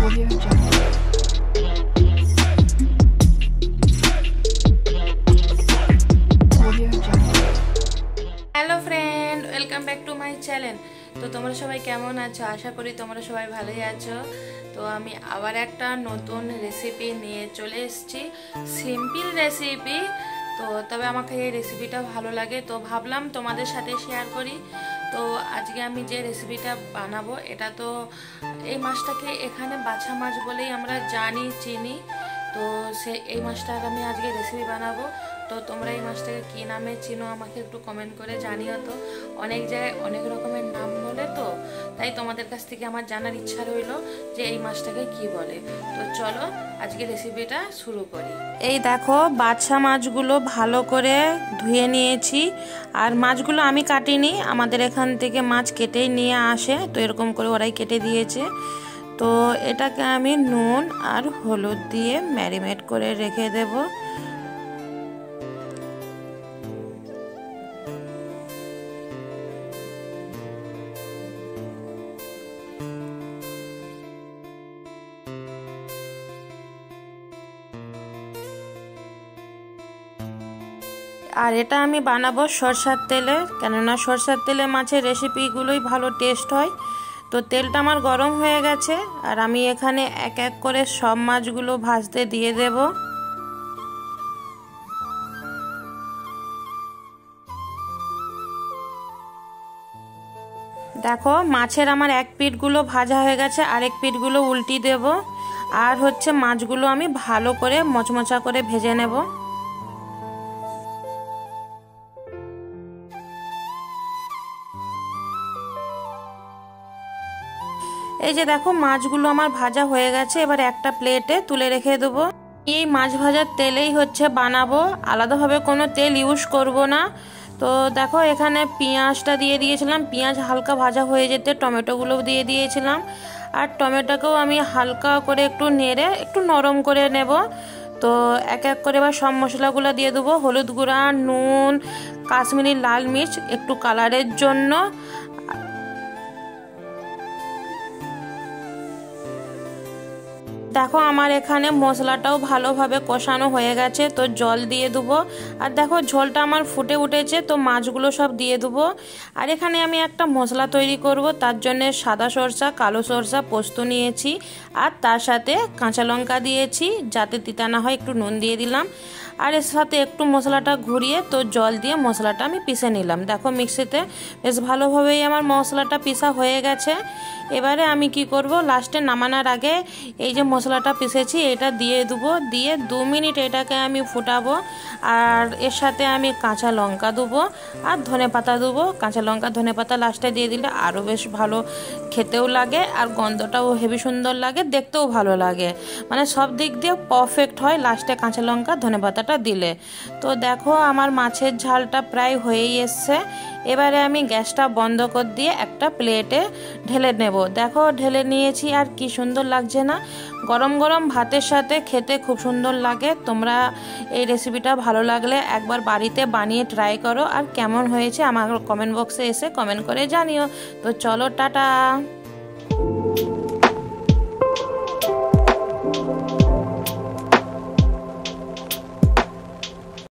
Audio Jungle. Audio Jungle. Hello friend, welcome back to my channel. তো তোমরা সবাই কেমন আছো? আশা করি তোমরা সবাই ভালোই আছো। তো আমি আবার একটা নতুন রেসিপি নিয়ে চলে এসেছি, সিম্পল রেসিপি। তো তবে আমাকে এই রেসিপিটা ভালো লাগে, তো ভাবলাম তোমাদের সাথে শেয়ার করি। তো আজকে আমি যে রেসিপিটা বানাবো, এটা তো এই মাছটাকে এখানে বাছা মাছ বলেই আমরা জানি, চিনি। তো এই মাছটার আমি আজকে রেসিপি বানাবো। তো তোমরা এই মাছটাকে কী নামে চিনো আমাকে একটু কমেন্ট করে জানিও। তো অনেক জায়গায় অনেক রকমের নাম বলে, তো তাই তোমাদের কাছ থেকে আমার জানার ইচ্ছা রইল যে এই মাছটাকে কি বলে। তো চলো আজকে রেসিপিটা শুরু করি। এই দেখো, বাছা মাছগুলো ভালো করে ধুয়ে নিয়েছি। আর মাছগুলো আমি কাটিনি, আমাদের এখান থেকে মাছ কেটেই নিয়ে আসে। তো এরকম করে ওরাই কেটে দিয়েছে। তো এটাকে আমি নুন আর হলুদ দিয়ে ম্যারিনেট করে রেখে দেব। আর এটা আমি বানাবো সরষের তেলে, কেননা সরষের তেলে মাছের রেসিপিগুলোই ভালো টেস্ট হয়। তো তেলটা আমার গরম হয়ে গেছে, আর আমি এখানে এক এক করে সব মাছগুলো ভাজতে দিয়ে দেব। দেখো, মাছের আমার এক পিঠগুলো ভাজা হয়ে গেছে, আরেক পিঠগুলো উল্টি দেব। আর হচ্ছে মাছগুলো আমি ভালো করে মচমচা করে ভেজে নেব। এই যে দেখো, মাছগুলো আমার ভাজা হয়ে গেছে, এবার একটা প্লেটে তুলে রেখে দেবো। এই মাছ ভাজার তেলেই হচ্ছে বানাবো, আলাদাভাবে কোনো তেল ইউজ করব না। তো দেখো, এখানে পেঁয়াজটা দিয়ে দিয়েছিলাম, পেঁয়াজ হালকা ভাজা হয়ে যেতে টমেটোগুলো দিয়ে দিয়েছিলাম। আর টমেটোকেও আমি হালকা করে একটু নেড়ে একটু নরম করে নেব। তো এক এক করে এবার সব মশলাগুলো দিয়ে দেবো। হলুদ গুঁড়া, নুন, কাশ্মীরি লাল মির্চ একটু কালারের জন্য। দেখো, আমার এখানে মশলাটাও ভালোভাবে কষানো হয়ে গেছে, তো জল দিয়ে দেবো। আর দেখো, ঝোলটা আমার ফুটে উঠেছে, তো মাছগুলো সব দিয়ে দেবো। আর এখানে আমি একটা মশলা তৈরি করব, তার জন্য সাদা সরষা, কালো সরষা, পোস্ত নিয়েছি। আর তার সাথে কাঁচা লঙ্কা দিয়েছি, যাতে তিতা না হয় একটু নুন দিয়ে দিলাম। আর এর সাথে একটু মশলাটা ঘুরিয়ে তো জল দিয়ে মশলাটা আমি পিষে নিলাম। দেখো, মিক্সিতে বেশ ভালোভাবেই আমার মশলাটা পিষা হয়ে গেছে। এবারে আমি কি করব, লাস্টে নামানোর আগে এই যে মশলাটা পিষেছি এটা দিয়ে দেবো, দিয়ে 2 মিনিট এটাকে আমি ফুটাবো। আর এর সাথে আমি কাঁচা লঙ্কা দেবো আর ধনেপাতা দেবো। কাঁচা লঙ্কা ধনেপাতা লাস্টে দিয়ে দিলে আরও বেশ ভালো খেতেও লাগে, আর গন্ধটাও হেবি সুন্দর লাগে, দেখতেও ভালো লাগে, মানে সব দিক দিয়ে পারফেক্ট হয় লাস্টে কাঁচা লঙ্কা ধনেপাতাটা দিলে। তো দেখো, আমার মাছের ঝালটা প্রায় হয়েই এসছে। এবারে আমি গ্যাসটা বন্ধ করে দিয়ে একটা প্লেটে ঢেলে নেব। দেখো, ঢেলে নিয়েছি, আর কি সুন্দর লাগছে না? গরম গরম ভাতের সাথে খেতে খুব সুন্দর লাগে। তোমরা এই রেসিপিটা ভালো লাগলে একবার বাড়িতে বানিয়ে ট্রাই করো, আর কেমন হয়েছে আমার কমেন্ট বক্সে এসে কমেন্ট করে জানিও। তো চলো, টাটা।